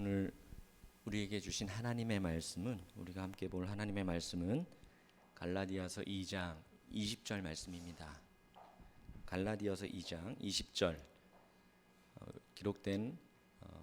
오늘 우리에게 주신 하나님의 말씀은, 우리가 함께 볼 하나님의 말씀은 갈라디아서 2장 20절 말씀입니다. 갈라디아서 2장 20절 기록된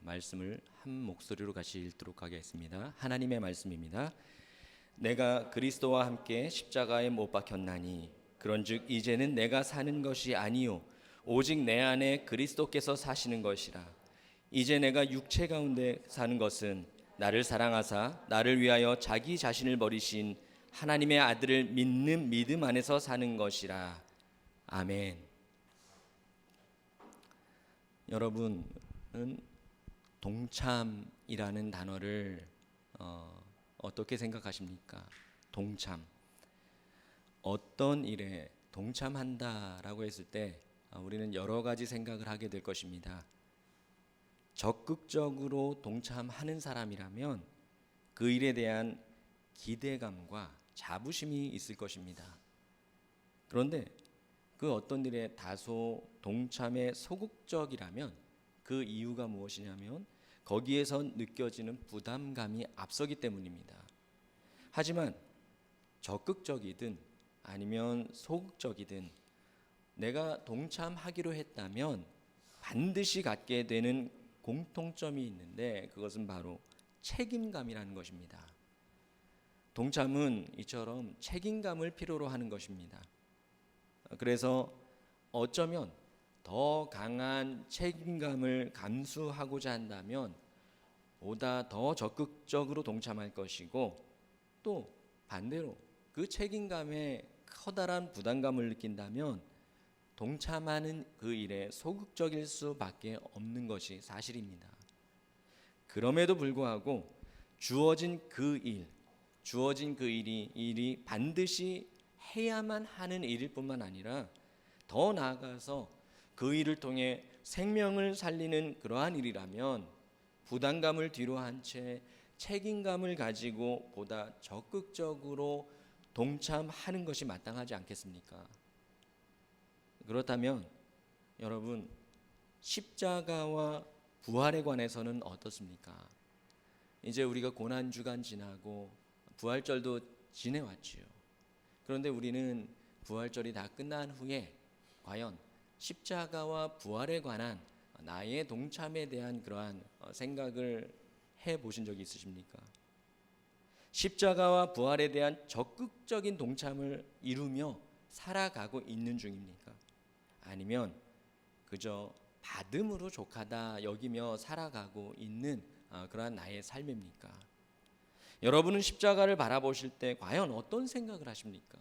말씀을 한 목소리로 같이 읽도록 하겠습니다. 하나님의 말씀입니다. 내가 그리스도와 함께 십자가에 못 박혔나니 그런즉 이제는 내가 사는 것이 아니요 오직 내 안에 그리스도께서 사시는 것이라. 이제 내가 육체 가운데 사는 것은 나를 사랑하사 나를 위하여 자기 자신을 버리신 하나님의 아들을 믿는 믿음 안에서 사는 것이라. 아멘. 여러분은 동참이라는 단어를 어떻게 생각하십니까? 동참. 어떤 일에 동참한다라고 했을 때 우리는 여러 가지 생각을 하게 될 것입니다. 적극적으로 동참하는 사람이라면 그 일에 대한 기대감과 자부심이 있을 것입니다. 그런데 그 어떤 일에 다소 동참에 소극적이라면 그 이유가 무엇이냐면 거기에서 느껴지는 부담감이 앞서기 때문입니다. 하지만 적극적이든 아니면 소극적이든 내가 동참하기로 했다면 반드시 갖게 되는 공통점이 있는데 그것은 바로 책임감이라는 것입니다. 동참은 이처럼 책임감을 필요로 하는 것입니다. 그래서 어쩌면 더 강한 책임감을 감수하고자 한다면 보다 더 적극적으로 동참할 것이고, 또 반대로 그 책임감에 커다란 부담감을 느낀다면 동참하는 그 일에 소극적일 수밖에 없는 것이 사실입니다. 그럼에도 불구하고 주어진 그 일이 반드시 해야만 하는 일일 뿐만 아니라 더 나아가서 그 일을 통해 생명을 살리는 그러한 일이라면 부담감을 뒤로 한 채 책임감을 가지고 보다 적극적으로 동참하는 것이 마땅하지 않겠습니까? 그렇다면 여러분, 십자가와 부활에 관해서는 어떻습니까? 이제 우리가 고난주간 지나고 부활절도 지내왔지요. 그런데 우리는 부활절이 다 끝난 후에 과연 십자가와 부활에 관한 나의 동참에 대한 그러한 생각을 해보신 적이 있으십니까? 십자가와 부활에 대한 적극적인 동참을 이루며 살아가고 있는 중입니까? 아니면 그저 받음으로 족하다 여기며 살아가고 있는 그러한 나의 삶입니까? 여러분은 십자가를 바라보실 때 과연 어떤 생각을 하십니까?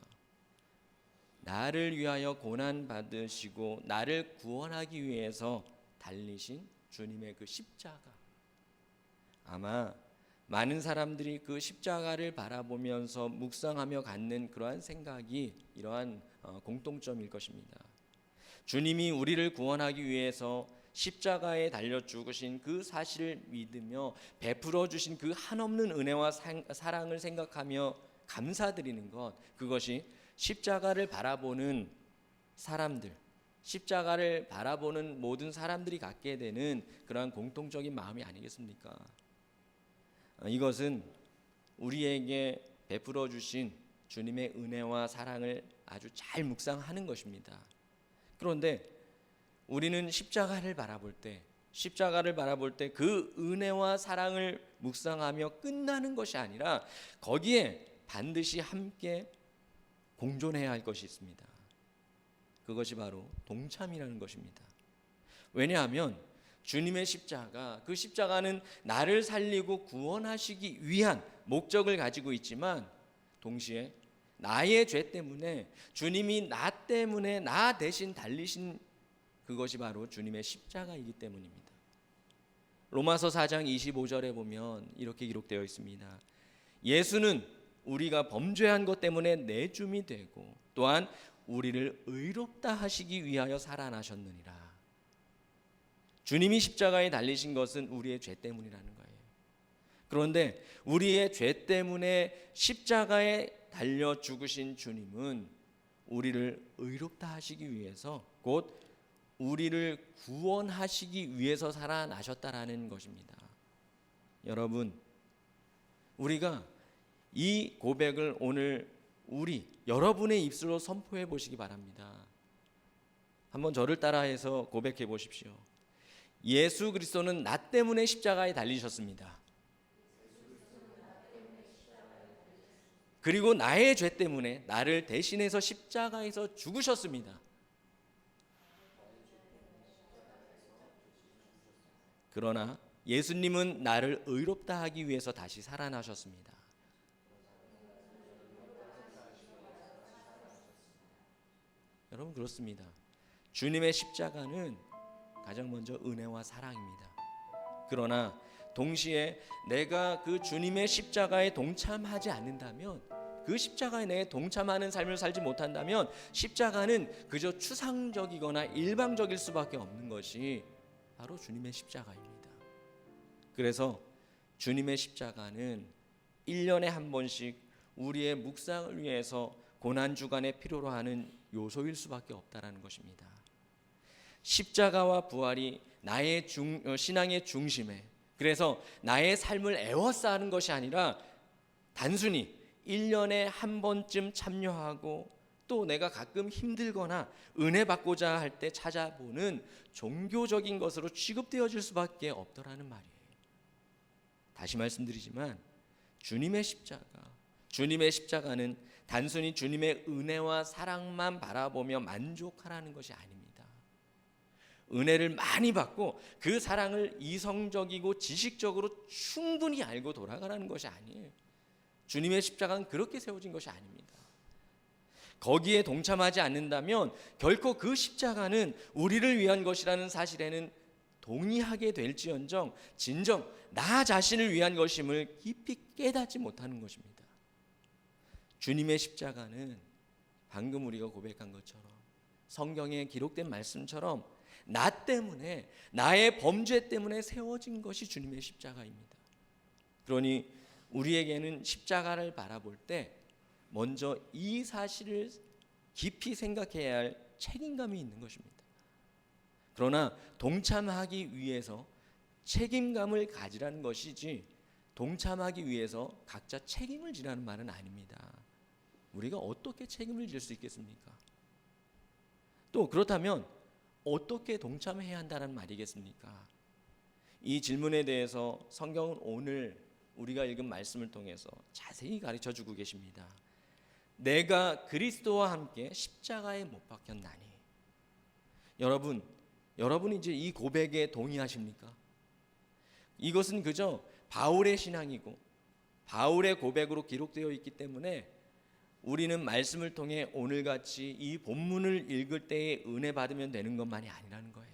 나를 위하여 고난 받으시고 나를 구원하기 위해서 달리신 주님의 그 십자가. 아마 많은 사람들이 그 십자가를 바라보면서 묵상하며 갖는 그러한 생각이 이러한 공통점일 것입니다. 주님이 우리를 구원하기 위해서 십자가에 달려 죽으신 그 사실을 믿으며 베풀어 주신 그 한없는 은혜와 사랑을 생각하며 감사드리는 것, 그것이 십자가를 바라보는 사람들, 십자가를 바라보는 모든 사람들이 갖게 되는 그러한 공통적인 마음이 아니겠습니까? 이것은 우리에게 베풀어 주신 주님의 은혜와 사랑을 아주 잘 묵상하는 것입니다. 그런데 우리는 십자가를 바라볼 때 그 은혜와 사랑을 묵상하며 끝나는 것이 아니라 거기에 반드시 함께 공존해야 할 것이 있습니다. 그것이 바로 동참이라는 것입니다. 왜냐하면 주님의 십자가, 그 십자가는 나를 살리고 구원하시기 위한 목적을 가지고 있지만 동시에 나의 죄 때문에 주님이 나 때문에 나 대신 달리신 그것이 바로 주님의 십자가이기 때문입니다. 로마서 4장 25절에 보면 이렇게 기록되어 있습니다. 예수는 우리가 범죄한 것 때문에 내줌이 되고 또한 우리를 의롭다 하시기 위하여 살아나셨느니라. 주님이 십자가에 달리신 것은 우리의 죄 때문이라는 거예요. 그런데 우리의 죄 때문에 십자가에 달려 죽으신 주님은 우리를 의롭다 하시기 위해서, 곧 우리를 구원하시기 위해서 살아나셨다라는 것입니다. 여러분, 우리가 이 고백을 오늘 여러분의 입술로 선포해 보시기 바랍니다. 한번 저를 따라해서 고백해 보십시오. 예수 그리스도는 나 때문에 십자가에 달리셨습니다. 그리고 나의 죄 때문에 나를 대신해서 십자가에서 죽으셨습니다. 그러나 예수님은 나를 의롭다 하기 위해서 다시 살아나셨습니다. 여러분, 그렇습니다. 주님의 십자가는 가장 먼저 은혜와 사랑입니다. 그러나 동시에 내가 그 주님의 십자가에 동참하지 않는다면, 그 십자가에 내가 동참하는 삶을 살지 못한다면 십자가는 그저 추상적이거나 일방적일 수밖에 없는 것이 바로 주님의 십자가입니다. 그래서 주님의 십자가는 1년에 한 번씩 우리의 묵상을 위해서 고난주간에 필요로 하는 요소일 수밖에 없다라는 것입니다. 십자가와 부활이 나의 신앙의 중심에, 그래서 나의 삶을 애워싸는 것이 아니라 단순히 1년에 한 번쯤 참여하고 또 내가 가끔 힘들거나 은혜 받고자 할 때 찾아보는 종교적인 것으로 취급되어질 수밖에 없더라는 말이에요. 다시 말씀드리지만 주님의 십자가는 단순히 주님의 은혜와 사랑만 바라보며 만족하라는 것이 아닙니다. 은혜를 많이 받고 그 사랑을 이성적이고 지식적으로 충분히 알고 돌아가라는 것이 아니에요. 주님의 십자가는 그렇게 세워진 것이 아닙니다. 거기에 동참하지 않는다면 결코 그 십자가는 우리를 위한 것이라는 사실에는 동의하게 될지언정 진정 나 자신을 위한 것임을 깊이 깨닫지 못하는 것입니다. 주님의 십자가는 방금 우리가 고백한 것처럼 성경에 기록된 말씀처럼 나 때문에, 나의 범죄 때문에 세워진 것이 주님의 십자가입니다. 그러니 우리에게는 십자가를 바라볼 때 먼저 이 사실을 깊이 생각해야 할 책임감이 있는 것입니다. 그러나 동참하기 위해서 책임감을 가지라는 것이지 동참하기 위해서 각자 책임을 지라는 말은 아닙니다. 우리가 어떻게 책임을 질 수 있겠습니까? 또 그렇다면 어떻게 동참해야 한다는 말이겠습니까? 이 질문에 대해서 성경은 오늘 우리가 읽은 말씀을 통해서 자세히 가르쳐 주고 계십니다. 내가 그리스도와 함께 십자가에 못 박혔나니. 여러분 이제 이 고백에 동의하십니까? 이것은 그저 바울의 신앙이고 바울의 고백으로 기록되어 있기 때문에 우리는 말씀을 통해 오늘같이 이 본문을 읽을 때에 은혜 받으면 되는 것만이 아니라는 거예요.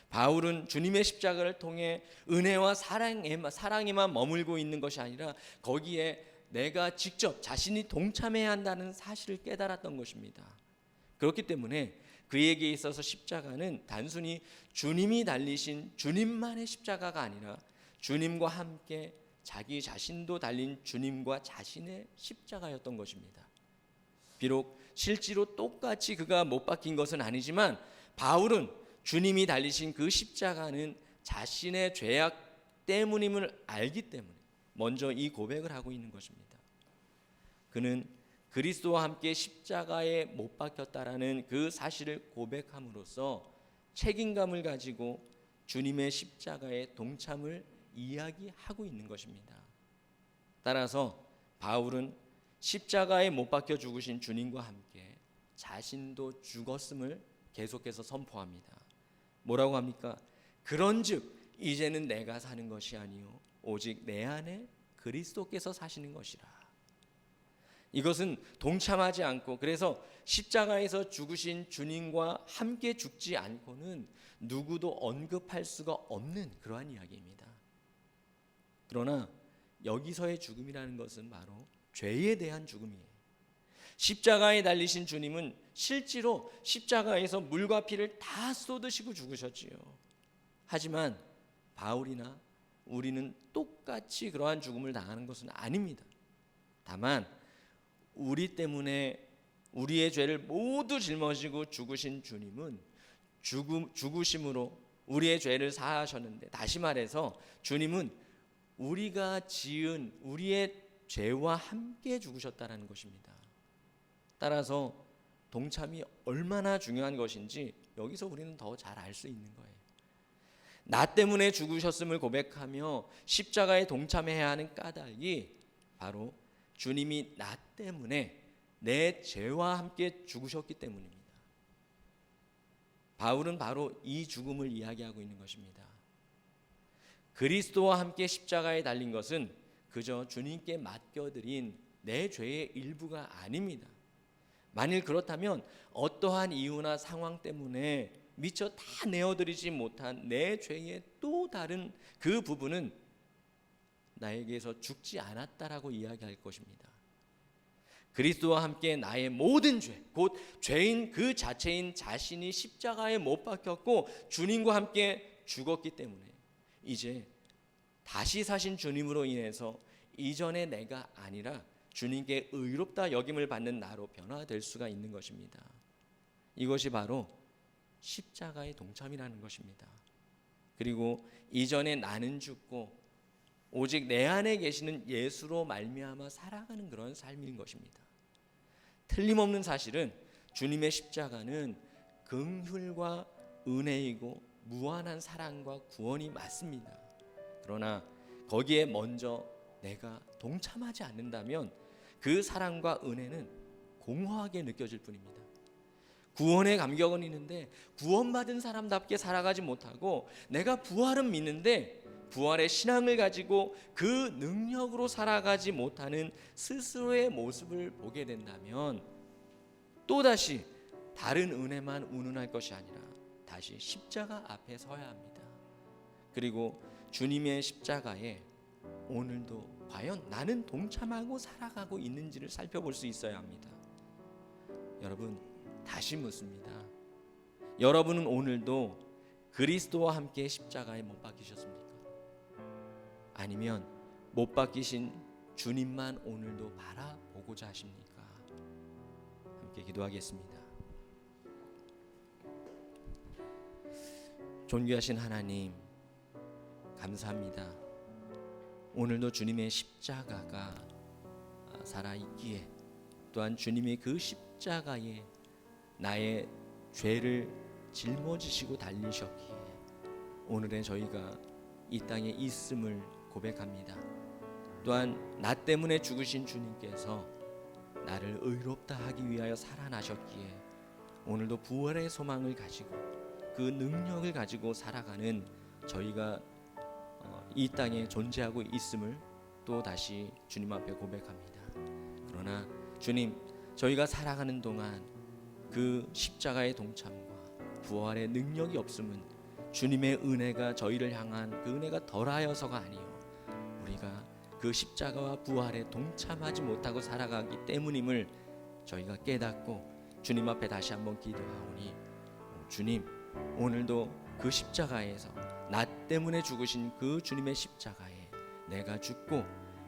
바울은 주님의 십자가를 통해 은혜와 사랑에만 머물고 있는 것이 아니라 거기에 내가 직접 자신이 동참해야 한다는 사실을 깨달았던 것입니다. 그렇기 때문에 그에게 있어서 십자가는 단순히 주님이 달리신 주님만의 십자가가 아니라 주님과 함께 자기 자신도 달린 주님과 자신의 십자가였던 것입니다. 비록 실제로 똑같이 그가 못 박힌 것은 아니지만 바울은 주님이 달리신 그 십자가는 자신의 죄악 때문임을 알기 때문에 먼저 이 고백을 하고 있는 것입니다. 그는 그리스도와 함께 십자가에 못 박혔다라는 그 사실을 고백함으로써 책임감을 가지고 주님의 십자가의 동참을 이야기하고 있는 것입니다. 따라서 바울은 십자가에 못 박혀 죽으신 주님과 함께 자신도 죽었음을 계속해서 선포합니다. 뭐라고 합니까? 그런즉 이제는 내가 사는 것이 아니요 오직 내 안에 그리스도께서 사시는 것이라. 이것은 동참하지 않고, 그래서 십자가에서 죽으신 주님과 함께 죽지 않고는 누구도 언급할 수가 없는 그러한 이야기입니다. 그러나 여기서의 죽음이라는 것은 바로 죄에 대한 죽음이에요. 십자가에 달리신 주님은 실제로 십자가에서 물과 피를 다 쏟으시고 죽으셨지요. 하지만 바울이나 우리는 똑같이 그러한 죽음을 당하는 것은 아닙니다. 다만 우리 때문에 우리의 죄를 모두 짊어지고 죽으신 주님은 죽으심으로 우리의 죄를 사하셨는데, 다시 말해서 주님은 우리가 지은 우리의 죄와 함께 죽으셨다는 것입니다. 따라서 동참이 얼마나 중요한 것인지 여기서 우리는 더 잘 알 수 있는 거예요. 나 때문에 죽으셨음을 고백하며 십자가에 동참해야 하는 까닭이 바로 주님이 나 때문에 내 죄와 함께 죽으셨기 때문입니다. 바울은 바로 이 죽음을 이야기하고 있는 것입니다. 그리스도와 함께 십자가에 달린 것은 그저 주님께 맡겨드린 내 죄의 일부가 아닙니다. 만일 그렇다면 어떠한 이유나 상황 때문에 미처 다 내어드리지 못한 내 죄의 또 다른 그 부분은 나에게서 죽지 않았다라고 이야기할 것입니다. 그리스도와 함께 나의 모든 죄, 곧 죄인 그 자체인 자신이 십자가에 못 박혔고 주님과 함께 죽었기 때문에 이제 다시 사신 주님으로 인해서 이전의 내가 아니라 주님께 의롭다 여김을 받는 나로 변화될 수가 있는 것입니다. 이것이 바로 십자가의 동참이라는 것입니다. 그리고 이전에 나는 죽고 오직 내 안에 계시는 예수로 말미암아 살아가는 그런 삶인 것입니다. 틀림없는 사실은 주님의 십자가는 긍휼과 은혜이고 무한한 사랑과 구원이 맞습니다. 그러나 거기에 먼저 내가 동참하지 않는다면 그 사랑과 은혜는 공허하게 느껴질 뿐입니다. 구원의 감격은 있는데 구원받은 사람답게 살아가지 못하고 내가 부활은 믿는데 부활의 신앙을 가지고 그 능력으로 살아가지 못하는 스스로의 모습을 보게 된다면 또다시 다른 은혜만 운운할 것이 아니라 다시 십자가 앞에 서야 합니다. 그리고 주님의 십자가에 오늘도 과연 나는 동참하고 살아가고 있는지를 살펴볼 수 있어야 합니다. 여러분, 다시 묻습니다. 여러분은 오늘도 그리스도와 함께 십자가에 못 박히셨습니까? 아니면 못 박히신 주님만 오늘도 바라보고자 하십니까? 함께 기도하겠습니다. 존귀하신 하나님, 감사합니다. 오늘도 주님의 십자가가 살아있기에 또한 주님의 그 십자가에 나의 죄를 짊어지시고 달리셨기에 오늘의 저희가 이 땅에 있음을 고백합니다. 또한 나 때문에 죽으신 주님께서 나를 의롭다 하기 위하여 살아나셨기에 오늘도 부활의 소망을 가지고 그 능력을 가지고 살아가는 저희가 이 땅에 존재하고 있음을 또 다시 주님 앞에 고백합니다. 그러나 주님, 저희가 살아가는 동안 그 십자가의 동참과 부활의 능력이 없음은 주님의 은혜가 저희를 향한 그 은혜가 덜하여서가 아니요 우리가 그 십자가와 부활에 동참하지 못하고 살아가기 때문임을 저희가 깨닫고 주님 앞에 다시 한번 기도하오니 주님, 오늘도 그 십자가에서 나 때문에 죽으신 그 주님의 십자가에 내가 죽고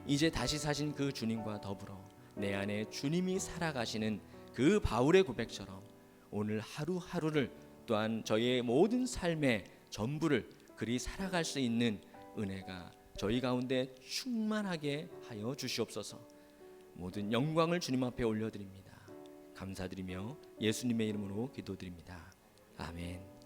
이제 다시 사신 그 주님과 더불어 내 안에 주님이 살아가시는 그 바울의 고백처럼 오늘 하루하루를 또한 저희의 모든 삶의 전부를 그리 살아갈 수 있는 은혜가 저희 가운데 충만하게 하여 주시옵소서. 모든 영광을 주님 앞에 올려드립니다. 감사드리며 예수님의 이름으로 기도드립니다. 아멘.